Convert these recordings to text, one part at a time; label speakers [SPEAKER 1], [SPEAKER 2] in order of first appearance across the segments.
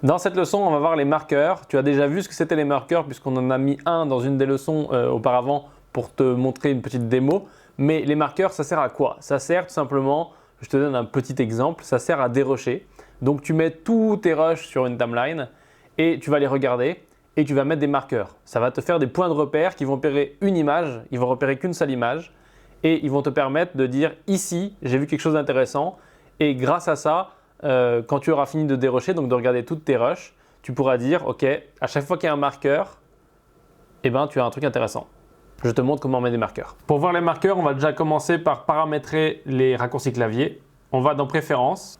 [SPEAKER 1] Dans cette leçon, on va voir les marqueurs. Tu as déjà vu ce que c'était les marqueurs puisqu'on en a mis un dans une des leçons auparavant pour te montrer une petite démo. Mais les marqueurs, ça sert à quoi? Ça sert tout simplement, je te donne un petit exemple, ça sert à dérocher. Donc tu mets tous tes rushs sur une timeline et tu vas les regarder et tu vas mettre des marqueurs. Ça va te faire des points de repère qui vont repérer une image, ils vont repérer qu'une seule image et ils vont te permettre de dire ici, j'ai vu quelque chose d'intéressant et grâce à ça, quand tu auras fini de dérocher, donc de regarder toutes tes rushs, tu pourras dire ok, à chaque fois qu'il y a un marqueur, tu as un truc intéressant. Je te montre comment on met des marqueurs. Pour voir les marqueurs, on va déjà commencer par paramétrer les raccourcis clavier. On va dans Préférences,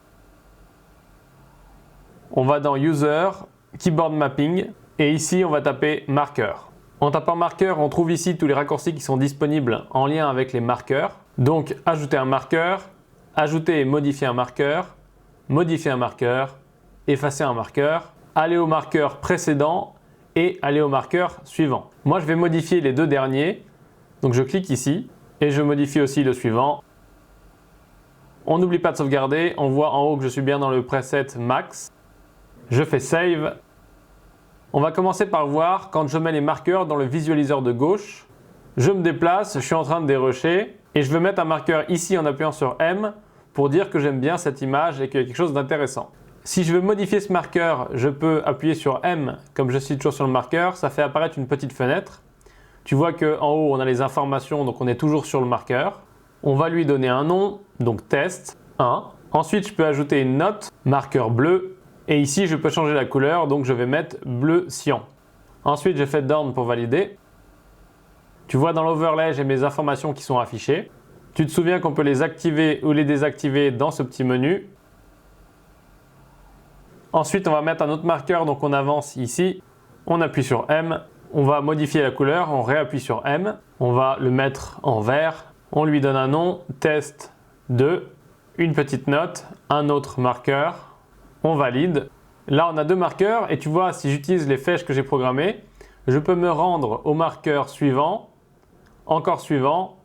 [SPEAKER 1] on va dans User, Keyboard Mapping et ici on va taper Marqueurs. En tapant Marqueurs, on trouve ici tous les raccourcis qui sont disponibles en lien avec les marqueurs. Donc ajouter un marqueur, ajouter et modifier un marqueur, modifier un marqueur, effacer un marqueur, aller au marqueur précédent et aller au marqueur suivant. Moi, je vais modifier les deux derniers. Donc, je clique ici et je modifie aussi le suivant. On n'oublie pas de sauvegarder. On voit en haut que je suis bien dans le preset max. Je fais Save. On va commencer par voir quand je mets les marqueurs dans le visualiseur de gauche. Je me déplace, je suis en train de dérusher et je veux mettre un marqueur ici en appuyant sur M pour dire que j'aime bien cette image et qu'il y a quelque chose d'intéressant. Si je veux modifier ce marqueur, je peux appuyer sur M, comme je suis toujours sur le marqueur, ça fait apparaître une petite fenêtre. Tu vois qu'en haut, on a les informations, donc on est toujours sur le marqueur. On va lui donner un nom, donc test 1. Ensuite, je peux ajouter une note, marqueur bleu. Et ici, je peux changer la couleur, donc je vais mettre bleu cyan. Ensuite, je fais Down pour valider. Tu vois dans l'overlay, j'ai mes informations qui sont affichées. Tu te souviens qu'on peut les activer ou les désactiver dans ce petit menu. Ensuite, on va mettre un autre marqueur, donc on avance ici, on appuie sur M, on va modifier la couleur, on réappuie sur M, on va le mettre en vert, on lui donne un nom, test 2, une petite note, un autre marqueur, on valide. Là, on a deux marqueurs et tu vois, si j'utilise les flèches que j'ai programmées, je peux me rendre au marqueur suivant, encore suivant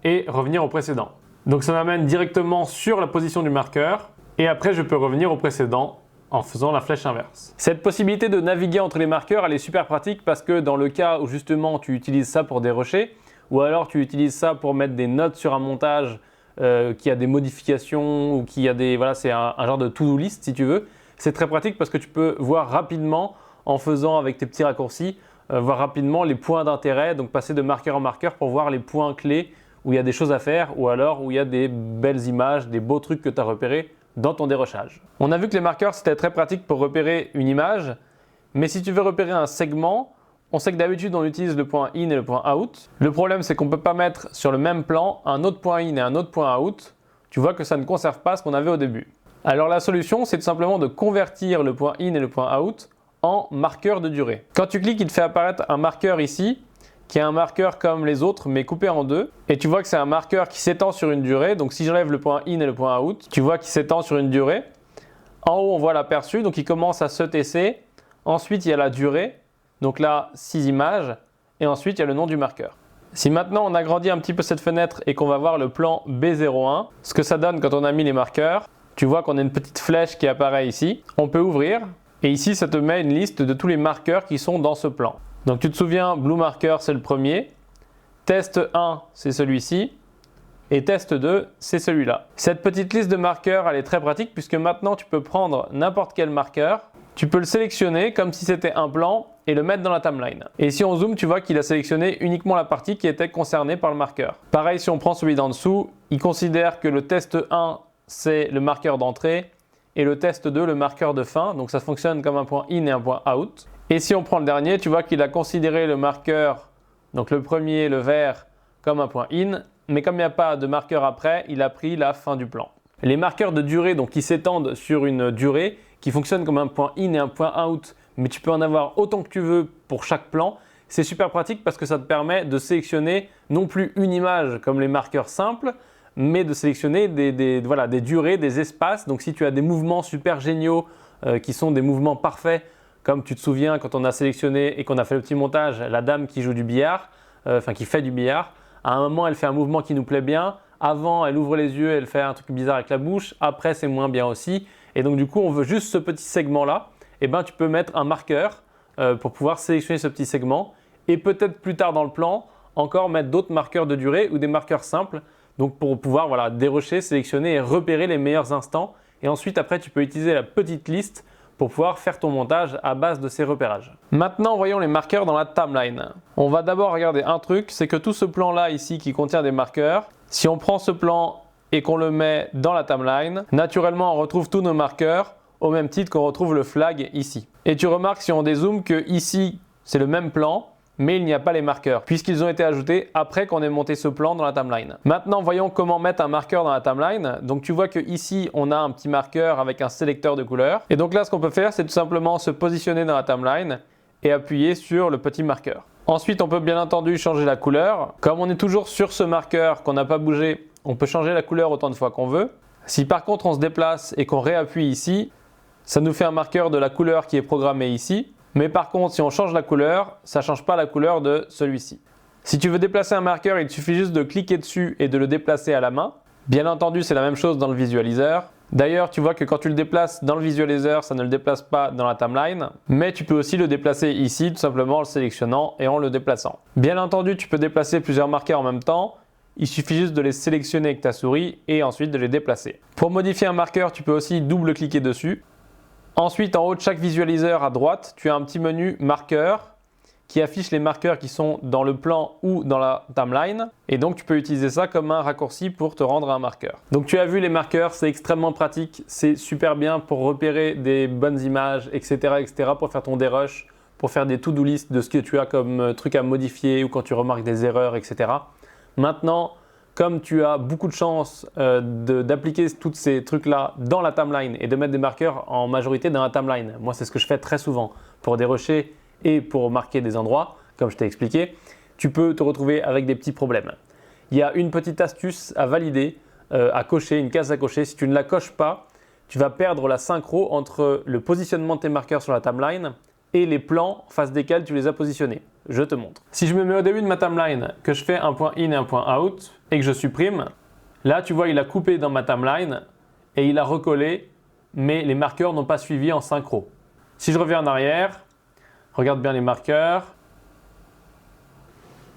[SPEAKER 1] et revenir au précédent. Donc ça m'amène directement sur la position du marqueur et après, je peux revenir au précédent en faisant la flèche inverse. Cette possibilité de naviguer entre les marqueurs, elle est super pratique parce que dans le cas où justement tu utilises ça pour dérocher ou alors tu utilises ça pour mettre des notes sur un montage qui a des modifications ou qui a des... Voilà, c'est un genre de to-do list si tu veux. C'est très pratique parce que tu peux voir rapidement en faisant avec tes petits raccourcis, voir rapidement les points d'intérêt, donc passer de marqueur en marqueur pour voir les points clés où il y a des choses à faire ou alors où il y a des belles images, des beaux trucs que tu as repérés dans ton dérochage. On a vu que les marqueurs c'était très pratique pour repérer une image, mais si tu veux repérer un segment, on sait que d'habitude on utilise le point in et le point out. Le problème c'est qu'on ne peut pas mettre sur le même plan un autre point in et un autre point out. Tu vois que ça ne conserve pas ce qu'on avait au début. Alors la solution c'est tout simplement de convertir le point in et le point out en marqueur de durée. Quand tu cliques, il te fait apparaître un marqueur ici qui est un marqueur comme les autres mais coupé en deux et tu vois que c'est un marqueur qui s'étend sur une durée. Donc si j'enlève le point in et le point out, tu vois qu'il s'étend sur une durée. En haut on voit l'aperçu, donc il commence à se TC. Ensuite il y a la durée, donc là 6 images et ensuite il y a le nom du marqueur. Si maintenant on agrandit un petit peu cette fenêtre et qu'on va voir le plan B01, ce que ça donne quand on a mis les marqueurs, tu vois qu'on a une petite flèche qui apparaît ici. On peut ouvrir et ici ça te met une liste de tous les marqueurs qui sont dans ce plan. Donc tu te souviens, Blue Marker c'est le premier, test 1 c'est celui-ci et test 2 c'est celui-là. Cette petite liste de marqueurs elle est très pratique puisque maintenant tu peux prendre n'importe quel marqueur, tu peux le sélectionner comme si c'était un plan et le mettre dans la timeline. Et si on zoome, tu vois qu'il a sélectionné uniquement la partie qui était concernée par le marqueur. Pareil, si on prend celui d'en dessous, il considère que le test 1 c'est le marqueur d'entrée et le test 2 le marqueur de fin, donc ça fonctionne comme un point in et un point out. Et si on prend le dernier, tu vois qu'il a considéré le marqueur, donc le premier, le vert, comme un point in, mais comme il n'y a pas de marqueur après, il a pris la fin du plan. Les marqueurs de durée, donc qui s'étendent sur une durée, qui fonctionnent comme un point in et un point out, mais tu peux en avoir autant que tu veux pour chaque plan, c'est super pratique parce que ça te permet de sélectionner non plus une image comme les marqueurs simples, mais de sélectionner des durées, des espaces. Donc si tu as des mouvements super géniaux qui sont des mouvements parfaits, comme tu te souviens quand on a sélectionné et qu'on a fait le petit montage, la dame qui joue du billard, qui fait du billard, à un moment elle fait un mouvement qui nous plaît bien, avant elle ouvre les yeux, elle fait un truc bizarre avec la bouche, après c'est moins bien aussi. Et donc du coup on veut juste ce petit segment là. eh ben, tu peux mettre un marqueur pour pouvoir sélectionner ce petit segment et peut-être plus tard dans le plan, encore mettre d'autres marqueurs de durée ou des marqueurs simples donc pour pouvoir voilà, dérocher, sélectionner et repérer les meilleurs instants. Et ensuite, après, tu peux utiliser la petite liste pour pouvoir faire ton montage à base de ces repérages. Maintenant, voyons les marqueurs dans la timeline. On va d'abord regarder un truc, c'est que tout ce plan-là ici qui contient des marqueurs, si on prend ce plan et qu'on le met dans la timeline, naturellement, on retrouve tous nos marqueurs au même titre qu'on retrouve le flag ici. Et tu remarques si on dézoome que ici, c'est le même plan, mais il n'y a pas les marqueurs, puisqu'ils ont été ajoutés après qu'on ait monté ce plan dans la timeline. Maintenant, voyons comment mettre un marqueur dans la timeline. Donc tu vois que ici, on a un petit marqueur avec un sélecteur de couleurs. Et donc là, ce qu'on peut faire, c'est tout simplement se positionner dans la timeline et appuyer sur le petit marqueur. Ensuite, on peut bien entendu changer la couleur. Comme on est toujours sur ce marqueur qu'on n'a pas bougé, on peut changer la couleur autant de fois qu'on veut. Si par contre, on se déplace et qu'on réappuie ici, ça nous fait un marqueur de la couleur qui est programmée ici. Mais par contre, si on change la couleur, ça ne change pas la couleur de celui-ci. Si tu veux déplacer un marqueur, il te suffit juste de cliquer dessus et de le déplacer à la main. Bien entendu, c'est la même chose dans le visualiseur. D'ailleurs, tu vois que quand tu le déplaces dans le visualiseur, ça ne le déplace pas dans la timeline. Mais tu peux aussi le déplacer ici, tout simplement en le sélectionnant et en le déplaçant. Bien entendu, tu peux déplacer plusieurs marqueurs en même temps. Il suffit juste de les sélectionner avec ta souris et ensuite de les déplacer. Pour modifier un marqueur, tu peux aussi double-cliquer dessus. Ensuite, en haut de chaque visualiseur à droite, tu as un petit menu marqueurs qui affiche les marqueurs qui sont dans le plan ou dans la timeline. Et donc, tu peux utiliser ça comme un raccourci pour te rendre à un marqueur. Donc, tu as vu les marqueurs, c'est extrêmement pratique. C'est super bien pour repérer des bonnes images, etc., etc., pour faire ton dérush, pour faire des to-do list de ce que tu as comme truc à modifier ou quand tu remarques des erreurs, etc. Maintenant, comme tu as beaucoup de chance d'appliquer tous ces trucs-là dans la timeline et de mettre des marqueurs en majorité dans la timeline, moi c'est ce que je fais très souvent pour dérocher et pour marquer des endroits, comme je t'ai expliqué, tu peux te retrouver avec des petits problèmes. Il y a une petite astuce à valider, à cocher, une case à cocher. Si tu ne la coches pas, tu vas perdre la synchro entre le positionnement de tes marqueurs sur la timeline et les plans en face desquels tu les as positionnés. Je te montre. Si je me mets au début de ma timeline, que je fais un point in et un point out et que je supprime, là tu vois il a coupé dans ma timeline et il a recollé, mais les marqueurs n'ont pas suivi en synchro. Si je reviens en arrière, regarde bien les marqueurs,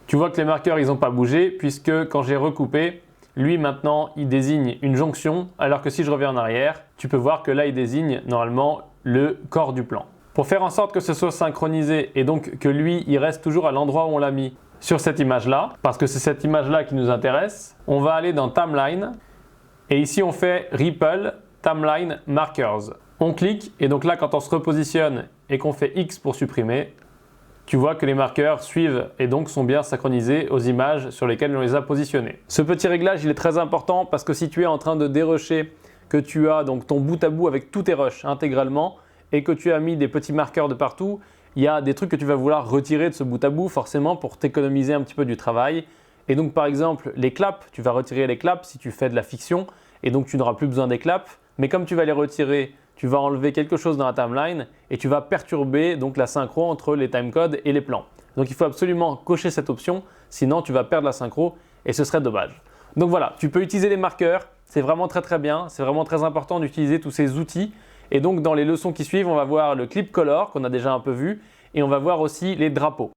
[SPEAKER 1] tu vois que les marqueurs ils n'ont pas bougé puisque quand j'ai recoupé, lui maintenant il désigne une jonction alors que si je reviens en arrière, tu peux voir que là il désigne normalement le corps du plan. Pour faire en sorte que ce soit synchronisé et donc que lui, il reste toujours à l'endroit où on l'a mis sur cette image-là, parce que c'est cette image-là qui nous intéresse, on va aller dans Timeline et ici on fait Ripple Timeline Markers. On clique et donc là quand on se repositionne et qu'on fait X pour supprimer, tu vois que les marqueurs suivent et donc sont bien synchronisés aux images sur lesquelles on les a positionnés. Ce petit réglage, il est très important parce que si tu es en train de dérusher, que tu as donc ton bout à bout avec tous tes rushs intégralement, et que tu as mis des petits marqueurs de partout, il y a des trucs que tu vas vouloir retirer de ce bout à bout forcément pour t'économiser un petit peu du travail. Et donc par exemple les claps, tu vas retirer les claps si tu fais de la fiction et donc tu n'auras plus besoin des claps. Mais comme tu vas les retirer, tu vas enlever quelque chose dans la timeline et tu vas perturber donc la synchro entre les timecodes et les plans. Donc il faut absolument cocher cette option, sinon tu vas perdre la synchro et ce serait dommage. Donc voilà, tu peux utiliser les marqueurs, c'est vraiment très bien, c'est vraiment très important d'utiliser tous ces outils. Et donc dans les leçons qui suivent, on va voir le clip color qu'on a déjà un peu vu et on va voir aussi les drapeaux.